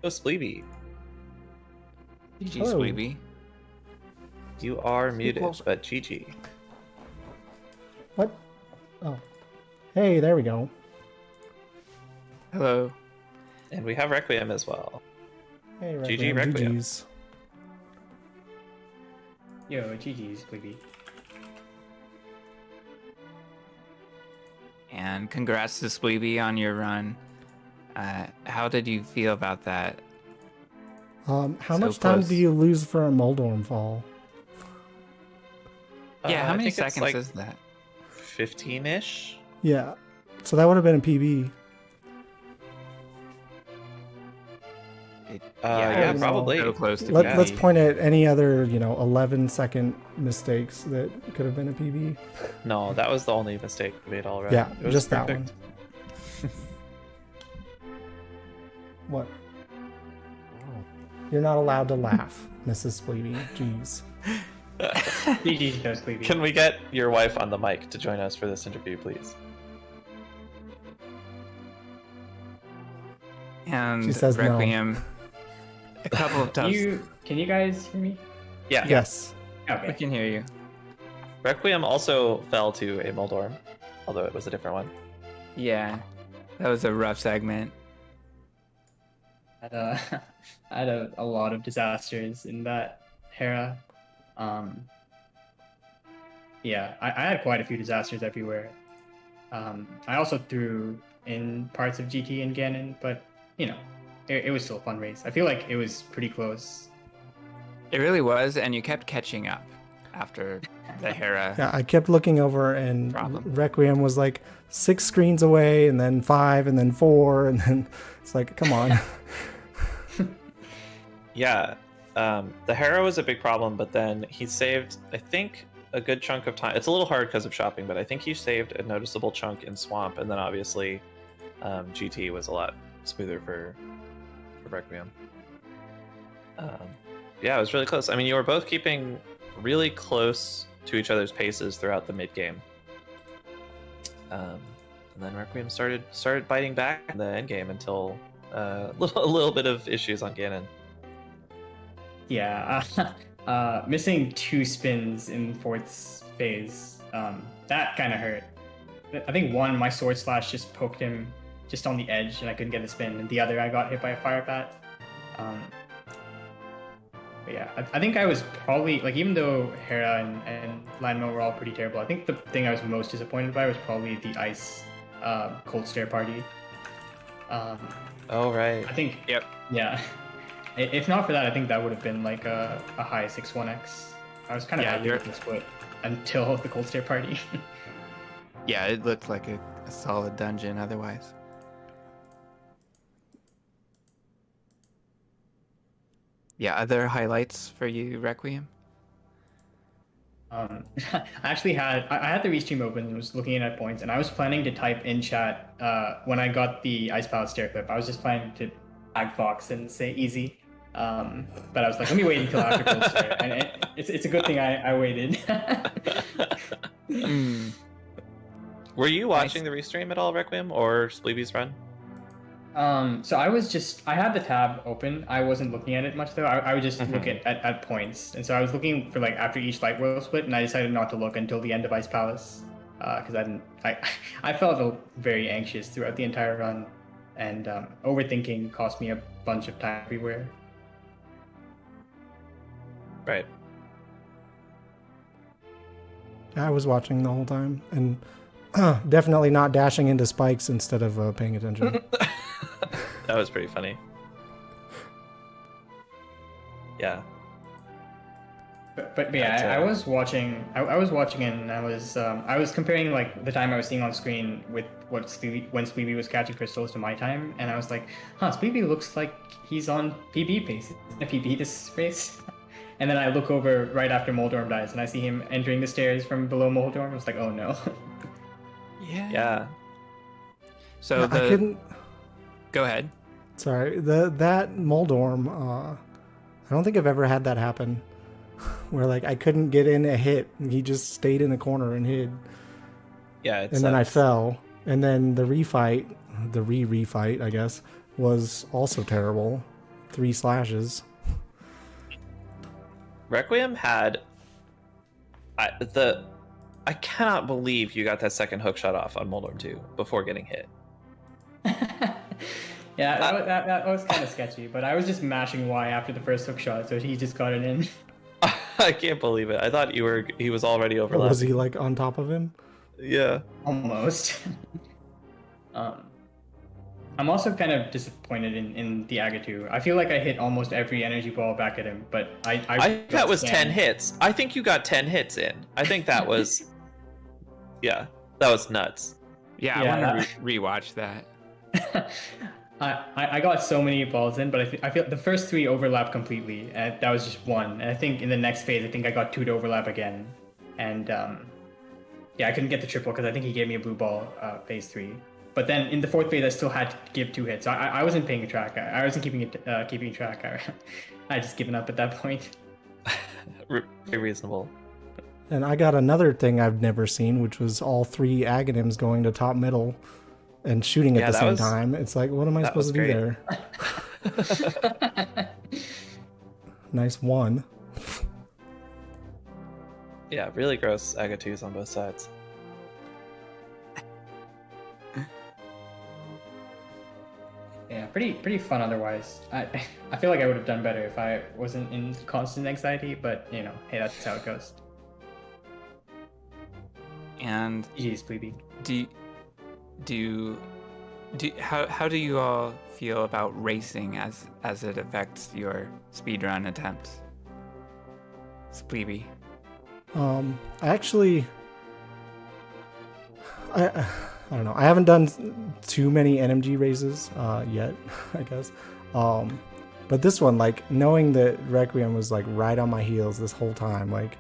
Oh, Spleeby, GG, Hello. Spleeby. you are Stay muted, closer. but GG. What? Oh. Hey, there we go. Hello. And we have Requiem as well. Hey, GG Requiem. Requiem. GG's. Yo, GG's, baby. And congrats to Spleeby on your run. How did you feel about that? How So much time close. do you lose for a Moldorm fall? Yeah, how I many think it's seconds like is that? 15-ish? Yeah. So that would have been a PB. Yeah, was probably. So close to Let's PB. point at any other, 11-second mistakes that could have been a PB. No, that was the only mistake we made already. Yeah, It was just perfect. that one. What? You're not allowed to laugh, Mrs. Spleeby. Jeez. GG's, no sleepy. Can we get your wife on the mic to join us for this interview, please? And She says no. Requiem. A couple of times. Can you guys hear me? Yeah. Yes. We Okay. can hear you. Requiem also fell to a Moldorm, although it was a different one. Yeah. That was a rough segment. I had a lot of disasters in that Hera. Yeah, I had quite a few disasters everywhere. I also threw in parts of GT and Ganon, but it was still a fun race. I feel like it was pretty close. It really was, and you kept catching up after the Hera. Yeah, I kept looking over, and Problem. Requiem was like 6 screens away, and then 5, and then 4, and then it's like, come on. Yeah, the Hera was a big problem, but then he saved, I think, a good chunk of time. It's a little hard because of shopping, but I think he saved a noticeable chunk in Swamp, and then obviously GT was a lot smoother for Requiem. Yeah, it was really close. I mean, you were both keeping really close to each other's paces throughout the mid game, and then Requiem started biting back in the end game until a little bit of issues on Ganon. Yeah, missing 2 spins in fourth phase, that kind of hurt. I think one, my sword slash just poked him just on the edge and I couldn't get a spin, and the other I got hit by a fire bat. But yeah, I think I was probably, like, even though Hera and Lanmo were all pretty terrible, I think the thing I was most disappointed by was probably the ice cold stare party. Oh, right. I think, Yep. yeah. If not for that, I think that would have been like a high 6-1x. I was kind of Yeah, happy with the split until the cold stare party. Yeah, it looked like a solid dungeon otherwise. Yeah, other highlights for you, Requiem? I actually I had the restream open and was looking at points, and I was planning to type in chat when I got the Ice Palace stair clip. I was just planning to tag Fox and say easy. But I was like, let me wait until after cold stare. And it's a good thing I waited. Were you watching the restream at all, Requiem, or Spleeby's run? So I had the tab open. I wasn't looking at it much though. I would just look at points. And so I was looking for like after each light world split, and I decided not to look until the end of Ice Palace. Because I felt very anxious throughout the entire run, and overthinking cost me a bunch of time everywhere. Right. I was watching the whole time, and definitely not dashing into spikes instead of paying attention. That was pretty funny. Yeah. But yeah, I was watching. I was watching it, and I was comparing like the time I was seeing on screen with when Spleeby was catching crystals to my time, and I was like, Spleeby looks like he's on PB pace. Isn't it PB this race? And then I look over right after Moldorm dies, and I see him entering the stairs from below Moldorm. I was like, oh no. Yeah. So I couldn't. Go ahead. Sorry, that Moldorm. I don't think I've ever had that happen, where like I couldn't get in a hit, and he just stayed in the corner and hid. Yeah. And then I fell, and then the refight, I guess, was also terrible. 3 slashes. Requiem had I cannot believe you got that second hook shot off on Moldorm 2 before getting hit. Yeah, that was kind of sketchy, but I was just mashing Y after the first hook shot, so he just got it in. I can't believe it. I thought he was already Or overlapping. was he like on top of him? Yeah. Almost. I'm also kind of disappointed in the Agatu. I feel like I hit almost every energy ball back at him, but I that was 10 hits. I think you got 10 hits in. I think that was yeah, that was nuts. Yeah, Yeah, I want to rewatch that. I got so many balls in, but I feel the first 3 overlap completely, and that was just 1. And I think in the next phase, I think I got 2 to overlap again, and yeah, I couldn't get the triple because I think he gave me a blue ball phase 3. But then in the 4th phase, I still had to give 2 hits. So I wasn't paying track. I wasn't keeping track. I just given up at that point. Very reasonable. And I got another thing I've never seen, which was all 3 Aghanims going to top middle and shooting at the same time. It's like, what am I supposed to do there? Nice one. Yeah, really gross Agatus on both sides. Yeah, pretty fun otherwise. I feel like I would have done better if I wasn't in constant anxiety, but you know, hey, that's how it goes. And GG's, plebe. How do you all feel about racing as it affects your speedrun attempts? Spleeby. I don't know. I haven't done too many NMG races yet, I guess. But this one, like, knowing that Requiem was like right on my heels this whole time, like,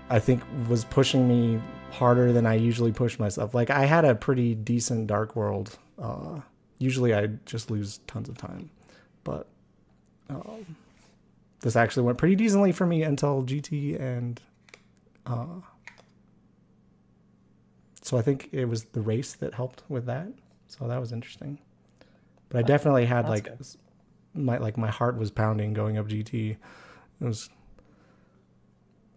I think was pushing me harder than I usually push myself. Like, I had a pretty decent Dark World. Usually I just lose tons of time. But this actually went pretty decently for me until GT, and so I think it was the race that helped with that. So that was interesting. But I definitely had my heart was pounding going up GT. It was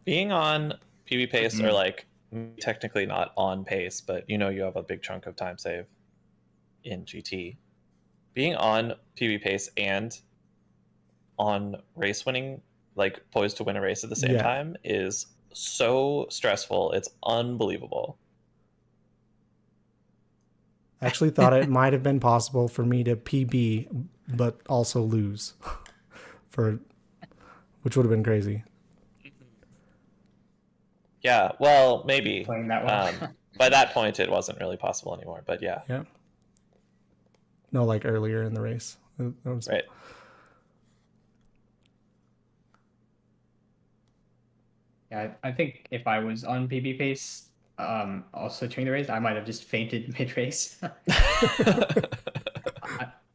being on PB pace, or like technically not on pace, but you know you have a big chunk of time save in GT. Being on PB pace and on race winning, like poised to win a race at the same time, is so stressful. It's unbelievable. I actually thought it might have been possible for me to PB but also lose, which would have been crazy. Yeah, well, maybe. Playing that well. By that point, it wasn't really possible anymore. But yeah. Yeah. No, like earlier in the race. Right. Yeah, I think if I was on PB pace, also during the race, I might have just fainted mid race.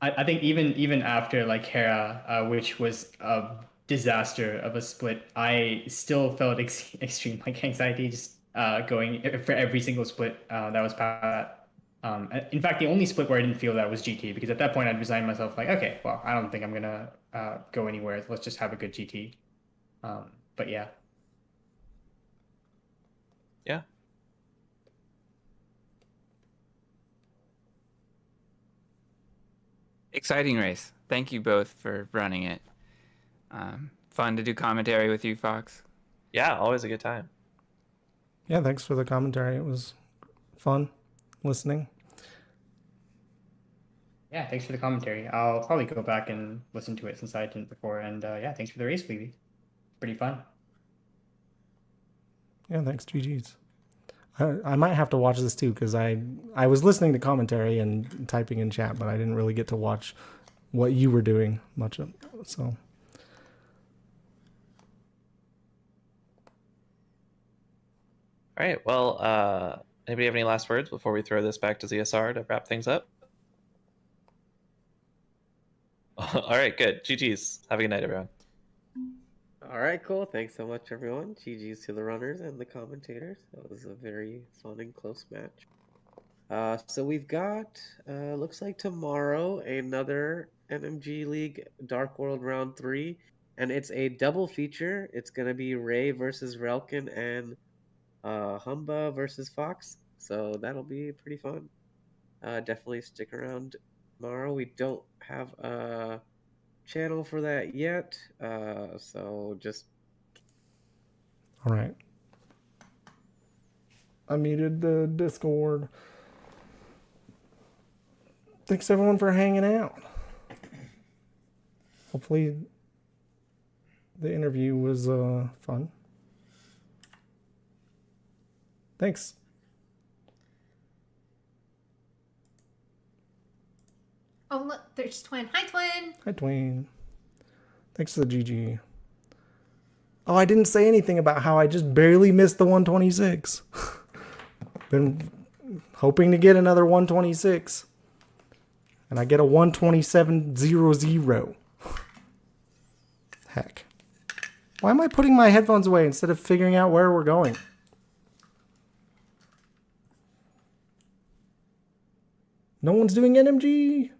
I think even after like Hera, which was a disaster of a split, I still felt extreme like anxiety just going for every single split that was past. In fact, the only split where I didn't feel that was GT, because at that point I'd resigned myself like, okay, well, I don't think I'm gonna go anywhere. Let's just have a good GT. But yeah. Yeah. Exciting race. Thank you both for running it. Fun to do commentary with you, Fox. Yeah, always a good time. Yeah, thanks for the commentary. It was fun listening. Yeah, thanks for the commentary. I'll probably go back and listen to it since I didn't before. And yeah, thanks for the race, Plebe. Pretty fun. Yeah, thanks, GG's. I might have to watch this too, because I was listening to commentary and typing in chat, but I didn't really get to watch what you were doing much of. So. All right. Well, anybody have any last words before we throw this back to ZSR to wrap things up? All right, good. GG's. Have a good night, everyone. All right, cool. Thanks so much, everyone. GG's to the runners and the commentators. That was a very fun and close match. So we've got, looks like tomorrow, another NMG League Dark World Round 3, and it's a double feature. It's going to be Ray versus Relkin and Humba versus Fox, so that'll be pretty fun. Definitely stick around tomorrow. We don't have a channel for that yet, so just... All right. I muted the Discord. Thanks everyone for hanging out. Hopefully the interview was fun. Thanks. Oh, look, there's Twin. Hi, Twin. Hi, Twain. Thanks for the GG. Oh, I didn't say anything about how I just barely missed the 126. Been hoping to get another 126. And I get a 127.00. Heck. Why am I putting my headphones away instead of figuring out where we're going? No one's doing NMG.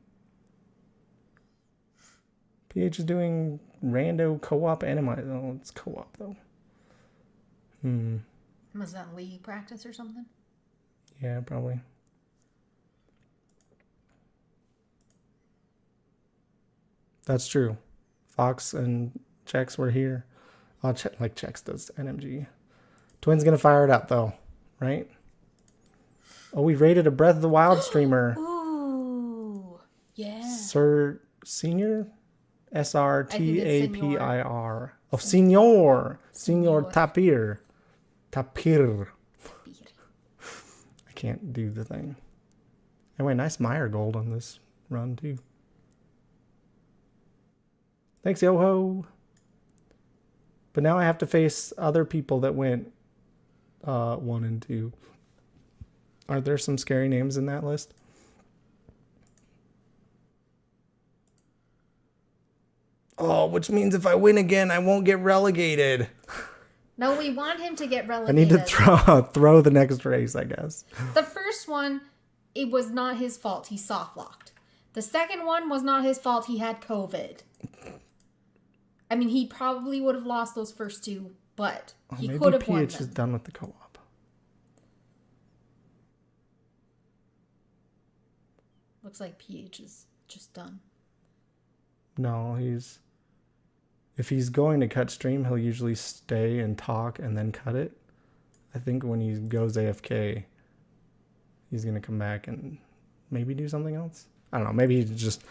PH is doing rando co-op anime. Oh, it's co-op though. Was that league practice or something? Yeah, probably. That's true. Fox and Chex were here. Oh, like Chex does NMG. Twin's gonna fire it up though, right? Oh, we rated a Breath of the Wild streamer. Ooh, yeah. Sir Senior? SRTAPIR. Oh, Senor Tapir. Tapir. I can't do the thing. Anyway, nice Meyer gold on this run too. Thanks, Yoho. But now I have to face other people that went 1 and 2. Are there some scary names in that list? Oh, which means if I win again, I won't get relegated. No, we want him to get I relegated. need to throw the next race, I guess. The first one, it was not his fault. He soft locked. The second one was not his fault. He had COVID. I mean, he probably would have lost those first two, but he could have won PH them. is done with the co-op. Looks like PH is just done. No, if he's going to cut stream, he'll usually stay and talk and then cut it. I think when he goes AFK, he's going to come back and maybe do something else. I don't know. Maybe he just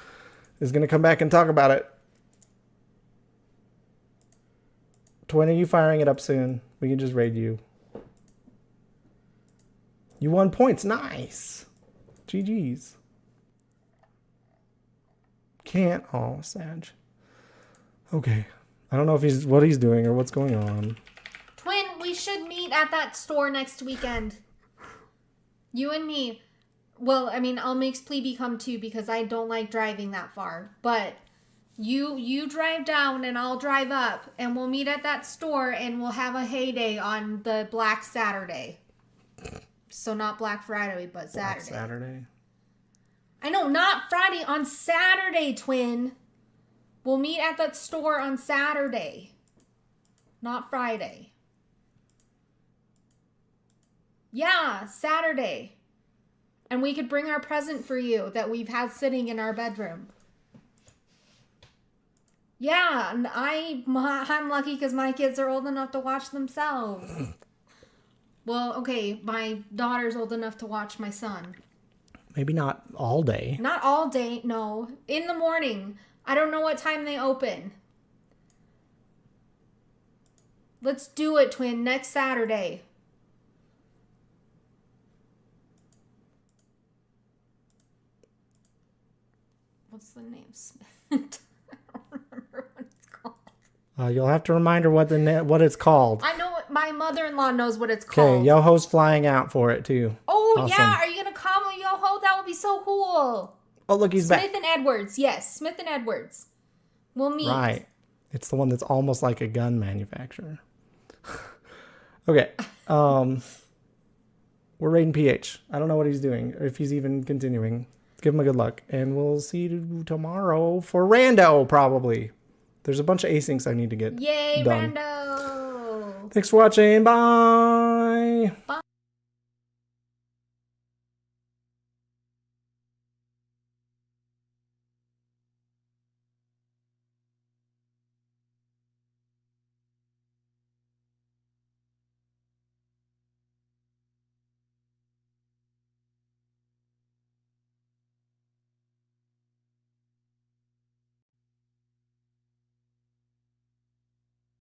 is going to come back and talk about it. Twin, are you firing it up soon? We can just raid you. You won points. Nice. GG's. Can't. Oh, Sag. Okay. I don't know if what he's doing or what's going on. Twin, we should meet at that store next weekend. You and me. Well, I mean, I'll make Plebe come too because I don't like driving that far. But you drive down and I'll drive up and we'll meet at that store and we'll have a heyday on the Black Saturday. So not Black Friday, but Saturday. Black Saturday. I know, not Friday, on Saturday, Twin. We'll meet at that store on Saturday. Not Friday. Yeah, Saturday. And we could bring our present for you that we've had sitting in our bedroom. Yeah, and I'm lucky because my kids are old enough to watch themselves. Well, okay, my daughter's old enough to watch my son. Maybe not all day. Not all day, no. In the morning. I don't know what time they open. Let's do it, Twin, next Saturday. What's the name? Smith. I don't remember what it's called. You'll have to remind her what it's called. I know my mother-in-law knows what it's called. Okay, Yoho's flying out for it too. Oh, awesome. Yeah, are you going to come with Yoho? That would be so cool. Oh, look, he's back. Smith and Edwards, yes. Smith and Edwards. We'll meet. Right. It's the one that's almost like a gun manufacturer. Okay. We're raiding PH. I don't know what he's doing, or if he's even continuing. Give him a good luck. And we'll see you tomorrow for Rando, probably. There's a bunch of asyncs I need to get Yay, done. Rando! Thanks for watching. Bye. Bye.